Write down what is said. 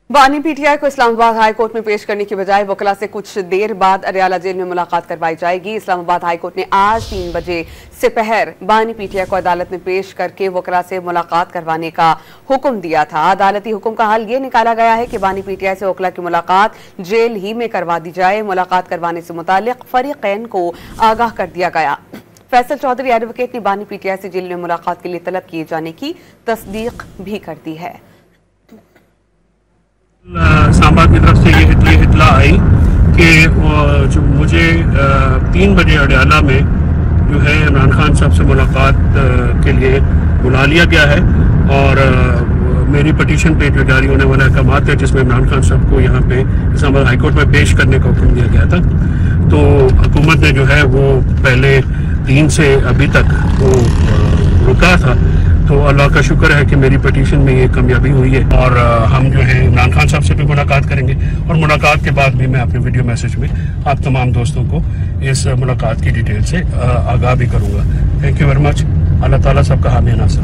बानी पीटीआई को Islamabad high court में पेश करने की बजाय वकला से कुछ देर बाद अरियाला जेल में मुलाकात करवाई जाएगी। इस्लामाबाद हाई कोर्ट ने आज 3 बजे से पहर बानी पीटीआई को अदालत में पेश करके वकला से मुलाकात करवाने का हुक्म दिया था। अदालती हुक्म का हल ये निकाला गया है कि बानी पीटीआई से वकला की मुलाकात जेल ही में करवा दी जाए। मुलाकात करवाने से मुतालिक फरीकैन को आगाह कर दिया गया। फैसल चौधरी एडवोकेट ने बानी पीटीआई से जेल में मुलाकात के लिए तलब किए जाने की तस्दीक भी कर दी है। सांबा की तरफ से ये इत्तला आई कि जो मुझे 3 बजे अडियाला में जो है इमरान खान साहब से मुलाकात के लिए बुला लिया गया है और मेरी पटिशन पे जो जारी होने वाला अहकाम है जिसमें इमरान खान साहब को यहाँ पे इस्लामाबाद हाई कोर्ट में पेश करने का हुक्म दिया गया था। तो हुकूमत ने जो है वो पहले 3 से अभी तक वो रुका था। तो अल्लाह का शुक्र है कि मेरी पटिशन में ये कामयाबी हुई है और हम जो है इमरान खान साहब से भी मुलाकात करेंगे और मुलाकात के बाद भी मैं अपने वीडियो मैसेज में आप तमाम दोस्तों को इस मुलाकात की डिटेल से आगाह भी करूँगा। Thank you very much. Allah ताला सबका हामी नासर।